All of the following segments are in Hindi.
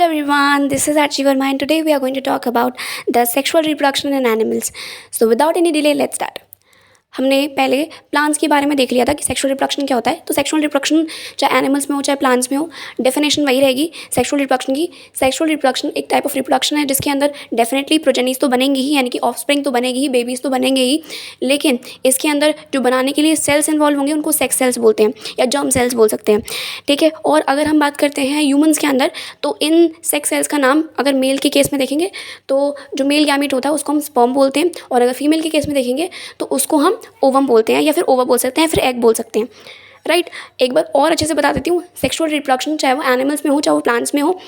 everyone, this is Archie Verma and today we are going to talk about the sexual reproduction in animals. So without any delay, let's start. हमने पहले प्लांट्स के बारे में देख लिया था कि सेक्सुअल रिप्रोडक्शन क्या होता है. तो सेक्सुअल रिप्रोडक्शन चाहे एनिमल्स में हो चाहे प्लांट्स में हो, डेफिनेशन वही रहेगी सेक्सुअल रिप्रोडक्शन की. सेक्सुअल रिप्रोडक्शन एक टाइप ऑफ रिप्रोडक्शन है जिसके अंदर डेफिनेटली प्रोजेनीज तो बनेंगी ही, यानी कि ऑफस्प्रिंग तो बनेगी ही, बेबीज़ तो बनेंगे ही, लेकिन इसके अंदर जो बनाने के लिए सेल्स इन्वॉल्व होंगे उनको सेक्स सेल्स बोलते हैं या जर्म सेल्स बोल सकते हैं. ठीक है. और अगर हम बात करते हैं ह्यूमन्स के अंदर, तो इन सेक्स सेल्स का नाम अगर मेल के केस में देखेंगे तो जो मेल गैमीट होता है उसको हम स्पर्म बोलते हैं, और अगर फीमेल के केस में देखेंगे तो उसको हम ओवम बोलते हैं या फिर ओवा बोल सकते हैं, फिर एग बोल सकते हैं. राइट. एक बार और अच्छे से बता देती हूँ. सेक्सुअल रिप्रोडक्शन चाहे वो एनिमल्स में हो चाहे वो प्लांट्स में हो,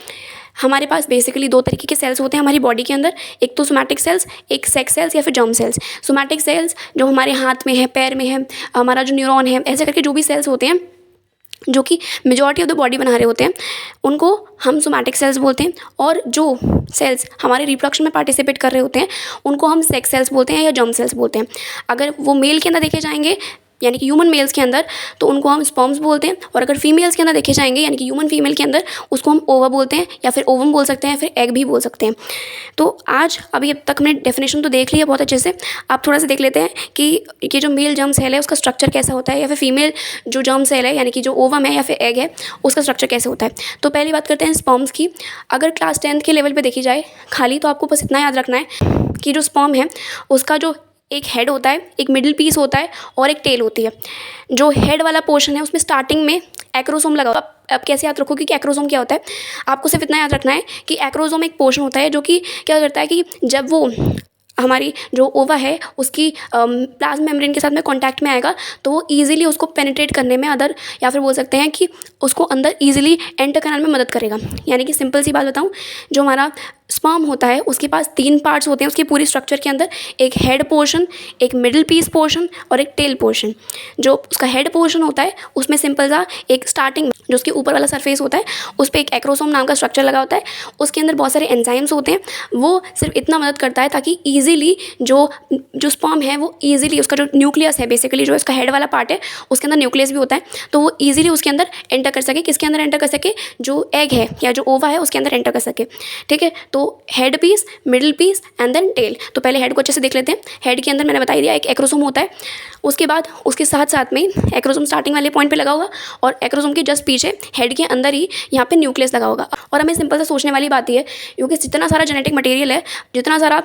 हमारे पास बेसिकली दो तरीके के सेल्स होते हैं हमारी बॉडी के अंदर. एक तो सोमैटिक सेल्स, एक सेक्स सेल्स या फिर जर्म सेल्स. सोमैटिक सेल्स जो हमारे हाथ में है, पैर में है, हमारा जो न्यूरॉन है, ऐसे करके जो भी सेल्स होते हैं जो कि मेजॉरिटी ऑफ द बॉडी बना रहे होते हैं, उनको हम सोमैटिक सेल्स बोलते हैं. और जो सेल्स हमारे रिप्रोडक्शन में पार्टिसिपेट कर रहे होते हैं उनको हम सेक्स सेल्स बोलते हैं या जर्म सेल्स बोलते हैं. अगर वो मेल के अंदर देखे जाएंगे यानी कि ह्यूमन मेल्स के अंदर तो उनको हम स्पर्म्स बोलते हैं, और अगर फीमेल्स के अंदर देखे जाएंगे यानी कि ह्यूमन फीमेल के अंदर उसको हम ओवा बोलते हैं या फिर ओवम बोल सकते हैं, फिर एग भी बोल सकते हैं. तो आज अभी अब तक हमने डेफिनेशन तो देख लिया बहुत अच्छे से. आप थोड़ा सा देख लेते हैं कि ये जो मेल जर्म सेल है उसका स्ट्रक्चर कैसा होता है, या फिर फीमेल जो जर्म सेल है यानी कि जो ओवम है या फिर एग है उसका स्ट्रक्चर कैसे होता है. तो पहली बात करते हैं स्पर्म्स की. अगर क्लास 10th के लेवल पर देखी जाए खाली, तो आपको बस इतना याद रखना है कि जो स्पर्म है उसका जो एक हेड होता है, एक मिडिल पीस होता है और एक टेल होती है. जो हेड वाला पोर्शन है उसमें स्टार्टिंग में एक्रोसोम लगा होता है. अब कैसे याद रखोगे कि एक्रोसोम क्या होता है? आपको सिर्फ इतना याद रखना है कि एक्रोसोम एक पोर्शन होता है जो कि क्या करता है कि जब वो हमारी जो ओवा है उसकी प्लाज्मा मेम्ब्रेन के साथ में कांटेक्ट में आएगा तो वो ईजिली उसको पेनिट्रेट करने में अदर, या फिर बोल सकते हैं कि उसको अंदर ईजिली एंटर करने में मदद करेगा. यानी कि सिंपल सी बात बताऊं, जो हमारा स्पर्म होता है उसके पास 3 पार्ट्स होते हैं उसके पूरी स्ट्रक्चर के अंदर. एक हेड पोर्शन, एक मिडिल पीस पोर्शन और एक टेल पोर्शन. जो उसका हेड पोर्शन होता है उसमें सिंपल सा एक स्टार्टिंग जो उसके ऊपर वाला सरफेस होता है उस पर एक एक्रोसोम नाम का स्ट्रक्चर लगा होता है. उसके अंदर बहुत सारे एंजाइम्स होते हैं. वो सिर्फ इतना मदद करता है ताकि ईजिली जो स्पर्म है वो ईजिली, उसका जो न्यूक्लियस है बेसिकली जो इसका हेड वाला पार्ट है उसके अंदर न्यूक्लियस भी होता है, तो वो ईजिली उसके अंदर एंटर कर सके. किसके अंदर एंटर कर सके? जो एग है या जो ओवा है उसके अंदर एंटर कर सके. ठीक है. तो head piece, middle piece and then tail. तो पहले हेड को अच्छे से देख लेते हैं. हेड के अंदर मैंने बता दिया एक एक्रोसोम होता है. उसके बाद उसके साथ साथ में एक्रोसोम स्टार्टिंग वाले पॉइंट पे लगा होगा और एक्रोसोम के जस्ट पीछे हेड के अंदर ही यहाँ पे न्यूक्लियस लगा होगा. और हमें सिंपल से सोचने वाली बात ये है, क्योंकि जितना सारा जेनेटिक मटेरियल है, जितना सारा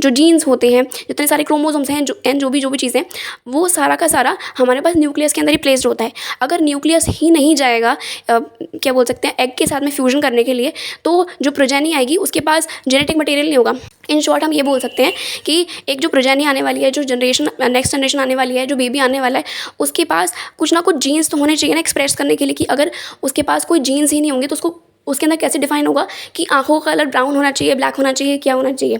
जो जीन्स होते हैं, जितने सारे क्रोमोसोम्स हैं, जो भी चीज़ें, वो सारा का सारा हमारे पास न्यूक्लियस के अंदर ही प्लेस्ड होता है. अगर न्यूक्लियस ही नहीं जाएगा क्या बोल सकते हैं एग के साथ में फ्यूजन करने के लिए, तो जो प्रोजेनी आएगी उसके पास जेनेटिक मटेरियल नहीं होगा. इन शॉर्ट हम ये बोल सकते हैं कि एक जो प्रोजेनी आने वाली है, जो जनरेशन नेक्स्ट जनरेशन आने वाली है, जो बेबी आने वाला है, उसके पास कुछ ना कुछ जीन्स तो होने चाहिए ना एक्सप्रेस करने के लिए. कि अगर उसके पास कोई जीन्स ही नहीं होंगे तो उसको उसके अंदर कैसे डिफाइन होगा कि आँखों का कलर ब्राउन होना चाहिए, ब्लैक होना चाहिए, क्या होना चाहिए.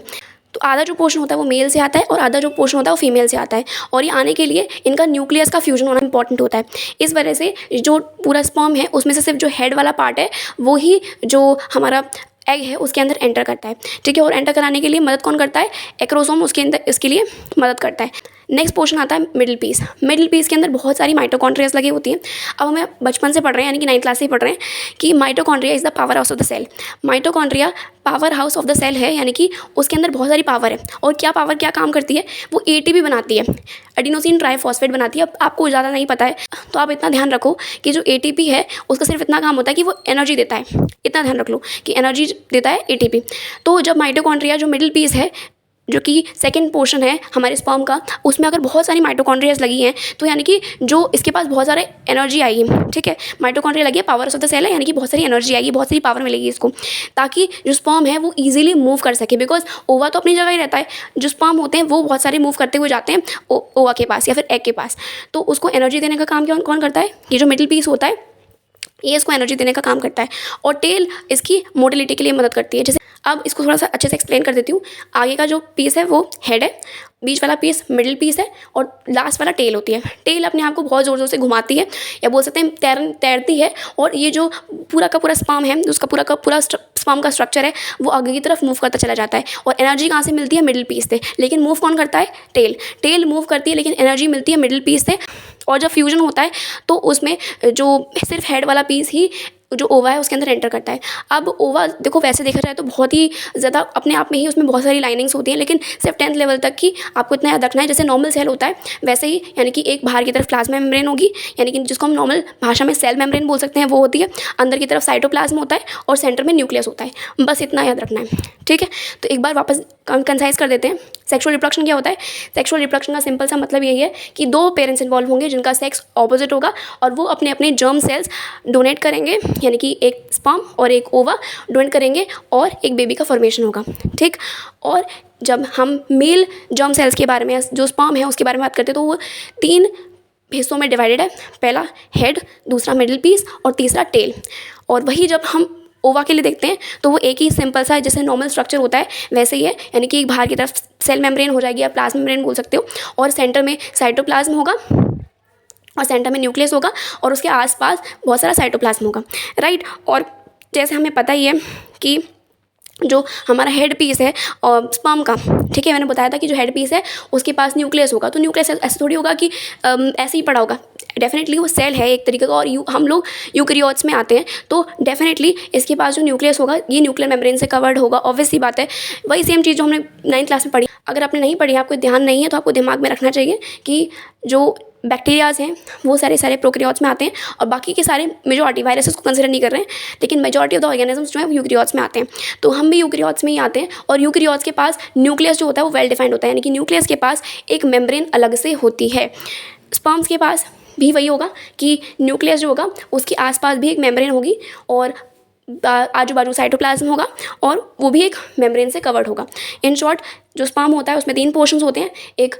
तो आधा जो पोर्शन होता है वो मेल से आता है और आधा जो पोर्शन होता है वो फीमेल से आता है. और ये आने के लिए इनका न्यूक्लियस का फ्यूजन होना इंपॉर्टेंट होता है. इस वजह से जो पूरा स्पर्म है उसमें से सिर्फ जो हेड वाला पार्ट है वो ही जो हमारा एग है उसके अंदर एंटर करता है. ठीक है. और एंटर कराने के लिए मदद कौन करता है? एक्रोसोम उसके अंदर इसके लिए मदद करता है. नेक्स्ट पोर्शन आता है मिडिल पीस. मिडिल पीस के अंदर बहुत सारी माइटोकॉन्ड्रियाज लगी होती हैं. अब हमें बचपन से पढ़ रहे हैं यानी कि 9th क्लास से ही पढ़ रहे हैं कि mitochondria is the power house of the cell. Mitochondria power house of the cell है, यानी कि उसके अंदर बहुत सारी पावर है. और क्या पावर क्या काम करती है? वो ATP बनाती है, एडिनोसिन ट्राइफॉस्फेट बनाती है. अब आपको ज़्यादा नहीं पता है तो आप इतना ध्यान रखो कि जो ATP है उसका सिर्फ इतना काम होता है कि वो एनर्जी देता है. इतना ध्यान रख लो कि एनर्जी देता है ATP. तो जब माइटोकॉन्ड्रिया जो मिडिल पीस है जो कि सेकंड पोर्शन है हमारे स्पर्म का, उसमें अगर बहुत सारी माइटोकॉन्ड्रियाज लगी हैं तो यानी कि जो इसके पास बहुत सारे एनर्जी आएगी. ठीक है. माइटोकॉन्ड्रिया लगी है, पावर ऑफ द सेल है, यानी कि बहुत सारी एनर्जी आएगी, बहुत सारी पावर मिलेगी इसको, ताकि जो स्पर्म है वो ईजिली मूव कर सके. बिकॉज ओवा तो अपनी जगह ही रहता है, जो स्पर्म होते हैं वो बहुत सारे मूव करते हुए जाते हैं ओवा के पास या फिर एग के पास. तो उसको एनर्जी देने का काम कौन करता है? ये जो मिडिल पीस होता है ये इसको एनर्जी देने का काम करता है. और टेल इसकी मोटिलिटी के लिए मदद करती है. जैसे अब इसको थोड़ा सा अच्छे से एक्सप्लेन कर देती हूँ. आगे का जो पीस है वो हेड है, बीच वाला पीस मिडिल पीस है और लास्ट वाला टेल होती है. टेल अपने आप को बहुत ज़ोर ज़ोर से घुमाती है या बोल सकते हैं तैरती है. और ये जो पूरा का पूरा स्पर्म है, उसका पूरा का पूरा स्पर्म का स्ट्रक्चर है, वो आगे की तरफ मूव करता चला जाता है. और एनर्जी कहाँ से मिलती है? मिडिल पीस से. लेकिन मूव कौन करता है? टेल मूव करती है, लेकिन एनर्जी मिलती है मिडिल पीस से. और जब फ्यूजन होता है तो उसमें जो सिर्फ हेड वाला पीस ही जो ओवा है उसके अंदर एंटर करता है। अब ओवा देखो वैसे देखा जाए तो बहुत ही ज़्यादा अपने आप में ही उसमें बहुत सारी लाइनिंग्स होती हैं, लेकिन सिर्फ 10th लेवल तक की आपको इतना याद रखना है। जैसे नॉर्मल सेल होता है वैसे ही, यानी कि एक बाहर की तरफ प्लाज्मा मेम्ब्रेन होगी, यानी कि जिसको हम नॉर्मल भाषा में सेल मेम्ब्रेन बोल सकते हैं, वो होती है। अंदर की तरफ साइटोप्लाज्म होता है और सेंटर में न्यूक्लियस होता है। बस इतना याद रखना है, ठीक है। तो एक बार वापस कंसाइज कर देते हैं। सेक्सुअल रिप्रोडक्शन क्या होता है? सेक्सुअल रिप्रोडक्शन का सिंपल सा मतलब यही है कि दो पेरेंट्स इन्वॉल्व होंगे जिनका सेक्स ऑपोजिट होगा, और वो अपने अपने जर्म सेल्स डोनेट करेंगे, यानी कि एक स्पर्म और एक ओवा डोनेट करेंगे और एक बेबी का फॉर्मेशन होगा, ठीक। और जब हम मेल जर्म सेल्स के बारे में, जो स्पर्म है उसके बारे में बात करते हैं, तो वो 3 हिस्सों में डिवाइडेड है। पहला हेड, दूसरा मिडिल पीस और तीसरा टेल। और वही जब हम ओवा के लिए देखते हैं तो वो एक ही सिंपल सा जैसे नॉर्मल स्ट्रक्चर होता है वैसे ही है, यानी कि एक बाहर की तरफ सेल मेम्ब्रेन हो जाएगी, या प्लाज्मा मेम्ब्रेन बोल सकते हो, और सेंटर में साइटोप्लाज्म होगा और सेंटर में न्यूक्लियस होगा और उसके आसपास बहुत सारा साइटोप्लाज्म होगा, राइट। और जैसे हमें पता ही है कि जो हमारा हेड पीस है और स्पर्म का, ठीक है, मैंने बताया था कि जो हेड पीस है उसके पास न्यूक्लियस होगा। तो न्यूक्लियस ऐसे थोड़ी होगा कि ऐसे ही पड़ा होगा, डेफिनेटली वो सेल है एक तरीके का। और हम लोग यूकेरियोट्स में आते हैं, तो डेफिनेटली इसके पास जो न्यूक्लियस होगा ये न्यूक्लियर मेम्ब्रेन से कवर्ड होगा, ऑब्वियस सी बात है। वही सेम चीज़ जो हमने 9th क्लास में पढ़ी। अगर आपने नहीं पढ़ी, आपको ध्यान नहीं है, तो आपको दिमाग में रखना चाहिए कि जो बैक्टीरियाज हैं वो सारे प्रोकैरियोट्स में आते हैं, और बाकी के सारे मेजॉरिटी वायरसेस को कंसिडर नहीं कर रहे हैं, लेकिन मेजॉरिटी ऑफ द ऑर्गेनिजम्स जो है वो यूकेरियोट्स में आते हैं। तो हम भी यूकेरियोट्स में ही आते हैं, और यूकेरियोट्स के पास न्यूक्लियस जो होता है वो वेल डिफाइंड होता है, यानी कि न्यूक्लियस के पास एक मेम्ब्रेन अलग से होती है। स्पर्म्स के पास भी वही होगा कि न्यूक्लियस जो होगा उसके आसपास भी एक मेम्ब्रेन होगी, और आजू बाजू साइटोप्लाज्म होगा, और वो भी एक मेम्ब्रेन से कवर्ड होगा। इन शॉर्ट जो स्पर्म होता है उसमें 3 पोर्शंस होते हैं, एक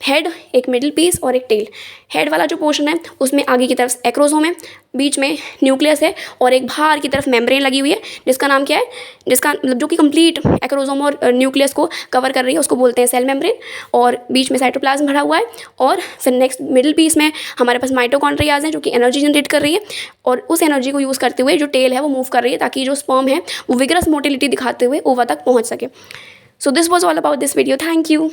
हेड, एक मिडिल पीस और एक टेल। हेड वाला जो पोर्शन है उसमें आगे की तरफ एक्रोसोम है, बीच में न्यूक्लियस है, और एक बाहर की तरफ मेम्ब्रेन लगी हुई है जिसका नाम क्या है, जिसका मतलब जो कि कंप्लीट एक्रोसोम और न्यूक्लियस को कवर कर रही है, उसको बोलते हैं सेल मेम्ब्रेन। और बीच में साइटोप्लाज्म भरा हुआ है, और फिर नेक्स्ट मिडिल पीस में हमारे पास माइटोकॉन्ड्रियाज हैं जो कि एनर्जी जनरेट कर रही है, और उस एनर्जी को यूज़ करते हुए जो टेल है वो मूव कर रही है, ताकि जो स्पर्म है वो विगरस मोटिलिटी दिखाते हुए ओवा तक पहुँच सके। So this was all about this video. Thank you.